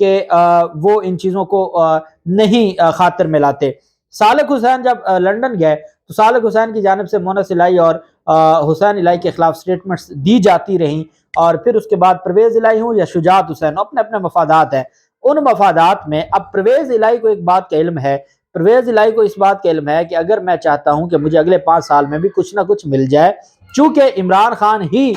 کہ وہ ان چیزوں کو نہیں خاطر میں لاتے۔ صالح حسین جب لندن گئے تو صالح حسین کی جانب سے مونس الہی اور حسین الہی کے خلاف سٹیٹمنٹس دی جاتی رہیں، اور پھر اس کے بعد پرویز الہی ہوں یا شجاعت حسین، اپنے اپنے مفادات ہیں۔ ان مفادات میں اب پرویز الہی کو ایک بات کا علم ہے، پرویز الہی کو اس بات کا علم ہے کہ اگر میں چاہتا ہوں کہ مجھے اگلے 5 سال میں بھی کچھ نہ کچھ مل جائے، چونکہ عمران خان ہی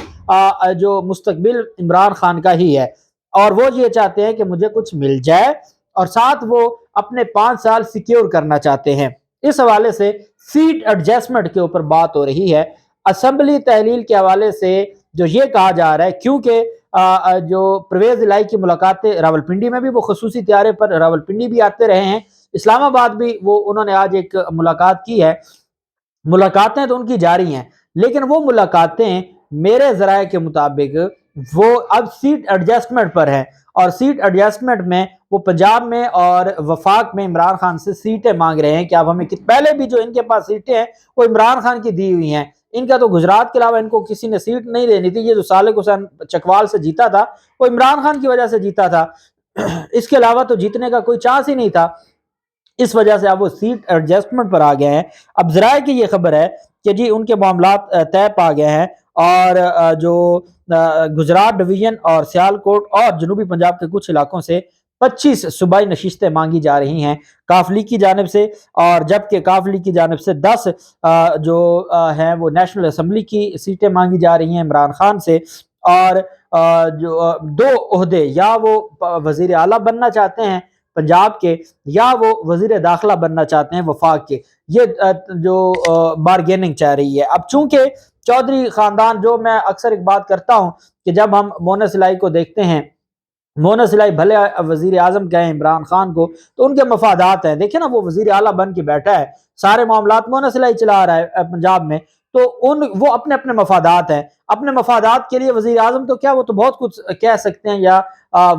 جو مستقبل عمران خان کا ہی ہے، اور وہ یہ چاہتے ہیں کہ مجھے کچھ مل جائے، اور ساتھ وہ اپنے 5 سال سیکیور کرنا چاہتے ہیں۔ اس حوالے سے سیٹ ایڈجسٹمنٹ کے اوپر بات ہو رہی ہے۔ اسمبلی تحلیل کے حوالے سے جو یہ کہا جا رہا ہے، کیونکہ جو پرویز الہی کی ملاقاتیں راولپنڈی میں بھی وہ خصوصی طیارے پر راولپنڈی بھی آتے رہے ہیں، اسلام آباد بھی وہ انہوں نے آج ایک ملاقات کی ہے، ملاقاتیں تو ان کی جاری ہیں، لیکن وہ ملاقاتیں میرے ذرائع کے مطابق وہ اب سیٹ ایڈجسٹمنٹ پر ہیں، اور سیٹ ایڈجسٹمنٹ میں وہ پنجاب میں اور وفاق میں عمران خان سے سیٹیں مانگ رہے ہیں کہ اب ہمیں پہلے بھی جو ان کے پاس سیٹیں ہیں وہ عمران خان کی دی ہوئی ہیں، ان کا تو گجرات کے علاوہ ان کو کسی نے سیٹ نہیں دینی تھی۔ یہ جو صالح حسین چکوال سے جیتا تھا وہ عمران خان کی وجہ سے جیتا تھا، اس کے علاوہ تو جیتنے کا کوئی چانس ہی نہیں تھا، اس وجہ سے اب وہ سیٹ ایڈجسٹمنٹ پر آ گئے ہیں۔ اب ذرائع کی یہ خبر ہے کہ جی ان کے معاملات طے پا گئے ہیں، اور جو گجرات ڈویژن اور سیالکوٹ اور جنوبی پنجاب کے کچھ علاقوں سے 25 صوبائی نشستیں مانگی جا رہی ہیں کاف لیگ کی جانب سے، اور جبکہ کاف لیگ کی جانب سے 10 جو ہیں وہ نیشنل اسمبلی کی سیٹیں مانگی جا رہی ہیں عمران خان سے، اور جو 2 عہدے یا وہ وزیر اعلیٰ بننا چاہتے ہیں پنجاب کے، یا وہ وزیر داخلہ بننا چاہتے ہیں وفاق کے، یہ جو بارگیننگ چاہ رہی ہے۔ اب چونکہ چودھری خاندان، جو میں اکثر ایک بات کرتا ہوں کہ جب ہم مونس الہی کو دیکھتے ہیں، مونس الہی بھلے وزیر اعظم کہیں عمران خان کو، تو ان کے مفادات ہیں، دیکھیں نا وہ وزیر اعلیٰ بن کے بیٹھا ہے، سارے معاملات مونس الہی چلا رہا ہے پنجاب میں، تو وہ اپنے اپنے مفادات ہیں، اپنے مفادات کے لیے وزیر اعظم تو کیا، وہ تو بہت کچھ کہہ سکتے ہیں، یا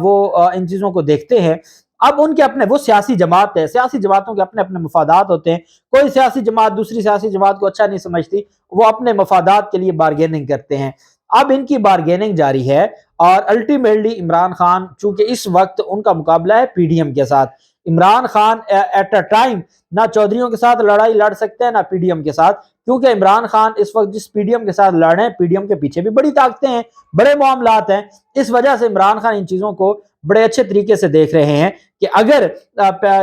وہ ان چیزوں کو دیکھتے ہیں۔ اب ان کے اپنے، وہ سیاسی جماعت ہے، سیاسی جماعتوں کے اپنے اپنے مفادات ہوتے ہیں، کوئی سیاسی جماعت دوسری سیاسی جماعت کو اچھا نہیں سمجھتی، وہ اپنے مفادات کے لیے بارگیننگ کرتے ہیں۔ اب ان کی بارگیننگ جاری ہے، اور الٹیمیٹلی عمران خان، چونکہ اس وقت ان کا مقابلہ ہے پی ڈی ایم کے ساتھ، Imran Khan at a time نہ چودھریوں کے ساتھ لڑائی لڑ سکتے ہیں نہ پی ڈی ایم کے ساتھ، کیونکہ عمران خان اس وقت جس پی ڈی ایم کے ساتھ لڑ رہے ہیں، پی ڈی ایم کے پیچھے بھی بڑی طاقتیں ہیں، بڑے معاملات ہیں، اس وجہ سے عمران خان ان چیزوں کو بڑے اچھے طریقے سے دیکھ رہے ہیں کہ اگر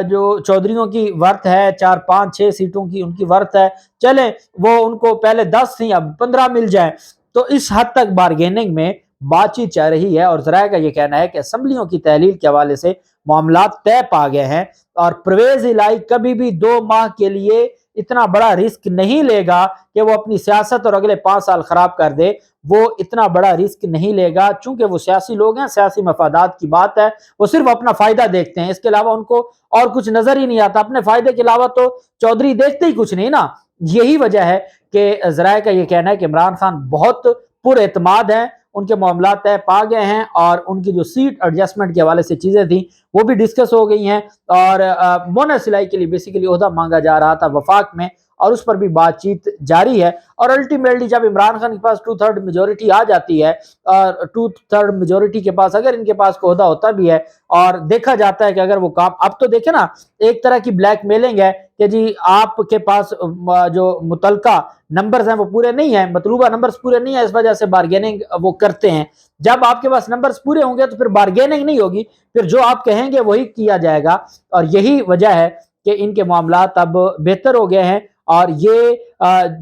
جو چودھریوں کی ورت ہے 4 5 6 سیٹوں کی ان کی ورت ہے، چلیں وہ ان کو پہلے 10 تھیں اب 15 مل جائیں، تو اس حد تک بارگیننگ میں بات چیت چل رہی ہے، اور ذرائع کا یہ کہنا ہے کہ اسمبلیوں کی تحلیل کے حوالے سے معاملات طے پا گئے ہیں، اور پرویز الہی کبھی بھی 2 ماہ کے لیے اتنا بڑا رسک نہیں لے گا کہ وہ اپنی سیاست اور اگلے 5 سال خراب کر دے، وہ اتنا بڑا رسک نہیں لے گا، چونکہ وہ سیاسی لوگ ہیں، سیاسی مفادات کی بات ہے، وہ صرف اپنا فائدہ دیکھتے ہیں، اس کے علاوہ ان کو اور کچھ نظر ہی نہیں آتا، اپنے فائدے کے علاوہ تو چودھری دیکھتے ہی کچھ نہیں نا۔ یہی وجہ ہے کہ ذرائع کا یہ کہنا ہے کہ عمران خان بہت پر اعتماد ہیں، ان کے معاملات طے پا گئے ہیں، اور ان کی جو سیٹ ایڈجسٹمنٹ کے حوالے سے چیزیں تھیں وہ بھی ڈسکس ہو گئی ہیں، اور مونس الہی کے لیے بیسیکلی عہدہ مانگا جا رہا تھا وفاق میں، اور اس پر بھی بات چیت جاری ہے، اور الٹیمیٹلی جب عمران خان کے پاس 2/3 میجورٹی آ جاتی ہے، اور 2/3 میجورٹی کے پاس اگر ان کے پاس کوئی عہدہ ہوتا بھی ہے، اور دیکھا جاتا ہے کہ اگر وہ کام، اب تو دیکھیں نا ایک طرح کی بلیک میلنگ ہے کہ جی آپ کے پاس جو متعلقہ نمبرز ہیں وہ پورے نہیں ہیں، مطلوبہ نمبرز پورے نہیں ہیں، اس وجہ سے بارگیننگ وہ کرتے ہیں۔ جب آپ کے پاس نمبرز پورے ہوں گے تو پھر بارگیننگ نہیں ہوگی، پھر جو آپ کہیں گے وہی کیا جائے گا، اور یہی وجہ ہے کہ ان کے معاملات اب بہتر ہو گئے ہیں، اور یہ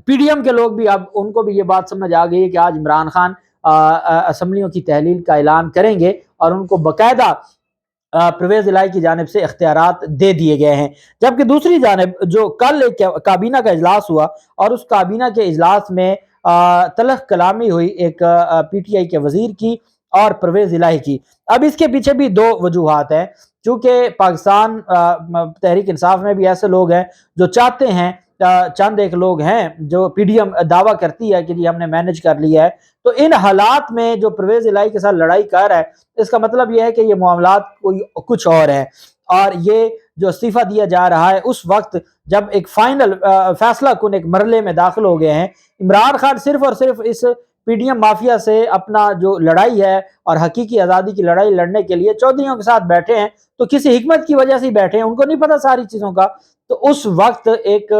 پی ڈی ایم کے لوگ بھی اب ان کو بھی یہ بات سمجھ آ گئی ہے کہ آج عمران خان اسمبلیوں کی تحلیل کا اعلان کریں گے، اور ان کو باقاعدہ پرویز الہی کی جانب سے اختیارات دے دیے گئے ہیں۔ جبکہ دوسری جانب جو کل ایک کابینہ کا اجلاس ہوا، اور اس کابینہ کے اجلاس میں تلخ کلامی ہوئی ایک پی ٹی آئی کے وزیر کی اور پرویز الہی کی۔ اب اس کے پیچھے بھی 2 وجوہات ہیں، چونکہ پاکستان تحریک انصاف میں بھی ایسے لوگ ہیں جو چاہتے ہیں، چند ایک لوگ ہیں جو پی ڈی ایم دعویٰ کرتی ہے کہ جی ہم نے مینج کر لیا ہے، تو ان حالات میں جو پرویز الہی کے ساتھ لڑائی کر رہا ہے، اس کا مطلب یہ ہے کہ یہ معاملات کوئی کچھ اور ہیں، اور یہ جو استعفیٰ دیا جا رہا ہے اس وقت جب ایک فائنل فیصلہ کن ایک مرحلے میں داخل ہو گئے ہیں۔ عمران خان صرف اور صرف اس پی ڈی ایم مافیا سے اپنا جو لڑائی ہے اور حقیقی آزادی کی لڑائی لڑنے کے لیے چودھریوں کے ساتھ بیٹھے ہیں تو کسی حکمت کی وجہ سے ہی بیٹھے ہیں، ان کو نہیں پتا ساری چیزوں کا۔ تو اس وقت ایک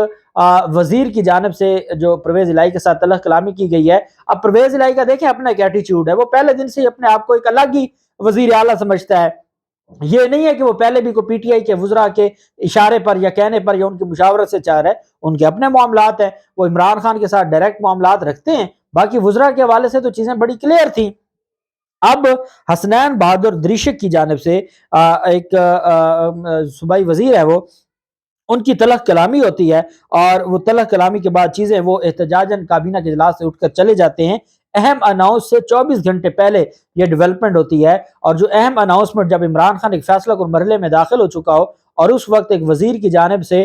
وزیر کی جانب سے جو پرویز الہی کے ساتھ تلخ کلامی کی گئی ہے، اب پرویز الہی کا دیکھیں اپنا ایک ایٹیچیوڈ ہے، وہ پہلے دن سے ہی اپنے آپ کو ایک الگ ہی وزیر اعلیٰ سمجھتا ہے۔ یہ نہیں ہے کہ وہ پہلے بھی کوئی پی ٹی آئی کے وزراء کے اشارے پر یا کہنے پر یا ان کی مشاورت سے چاہ رہا ہے، ان کے اپنے معاملات ہیں، وہ عمران خان کے ساتھ ڈائریکٹ معاملات رکھتے ہیں، باقی وزراء کے حوالے سے تو چیزیں بڑی کلیئر تھیں۔ اب حسنین بہادر دریشک کی جانب سے ایک صوبائی وزیر ہے، وہ ان کی تلخ کلامی ہوتی ہے، اور وہ تلخ کلامی کے بعد چیزیں وہ احتجاجاً کابینہ کے اجلاس سے اٹھ کر چلے جاتے ہیں۔ اہم اناؤنس سے 24 گھنٹے پہلے یہ ڈیولپمنٹ ہوتی ہے، اور جو اہم اناؤنسمنٹ جب عمران خان ایک فیصلہ کن مرحلے میں داخل ہو چکا ہو اور اس وقت ایک وزیر کی جانب سے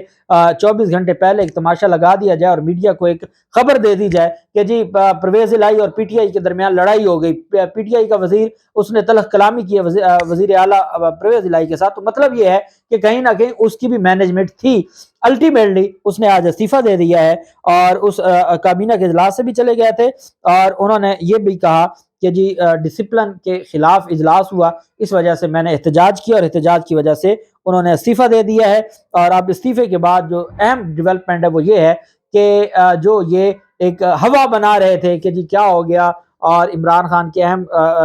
24 گھنٹے پہلے ایک تماشا لگا دیا جائے اور میڈیا کو ایک خبر دے دی جائے کہ جی پرویز الہی اور پی ٹی آئی کے درمیان لڑائی ہو گئی، پی ٹی آئی کا وزیر اس نے تلخ کلامی کی ہے وزیر اعلیٰ پرویز الہی کے ساتھ، تو مطلب یہ ہے کہ کہیں نہ کہیں اس کی بھی مینجمنٹ تھی۔ الٹیمیٹلی اس نے آج استعفیٰ دے دیا ہے، اور اس کابینہ کے اجلاس سے بھی چلے گئے تھے، اور انہوں نے یہ بھی کہا کہ جی ڈسپلن کے خلاف اجلاس ہوا، اس وجہ سے میں نے احتجاج کیا اور احتجاج کی وجہ سے انہوں نے استعفیٰ دے دیا ہے۔ اور اب استعفے کے بعد جو اہم ڈیولپمنٹ ہے وہ یہ ہے کہ جو یہ ایک ہوا بنا رہے تھے کہ جی کیا ہو گیا، اور عمران خان کے اہم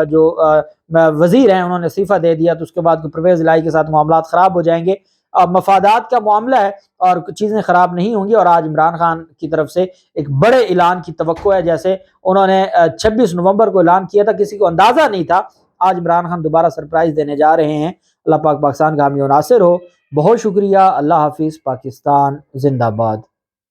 جو وزیر ہیں انہوں نے استعفیٰ دے دیا، تو اس کے بعد پرویز الہی کے ساتھ معاملات خراب ہو جائیں گے۔ اب مفادات کا معاملہ ہے اور چیزیں خراب نہیں ہوں گی، اور آج عمران خان کی طرف سے ایک بڑے اعلان کی توقع ہے، جیسے انہوں نے 26 نومبر کو اعلان کیا تھا، کسی کو اندازہ نہیں تھا، آج عمران خان دوبارہ سرپرائز دینے جا رہے ہیں۔ اللہ پاک پاکستان کا حامی و ناصر ہو۔ بہت شکریہ، اللہ حافظ، پاکستان زندہ باد۔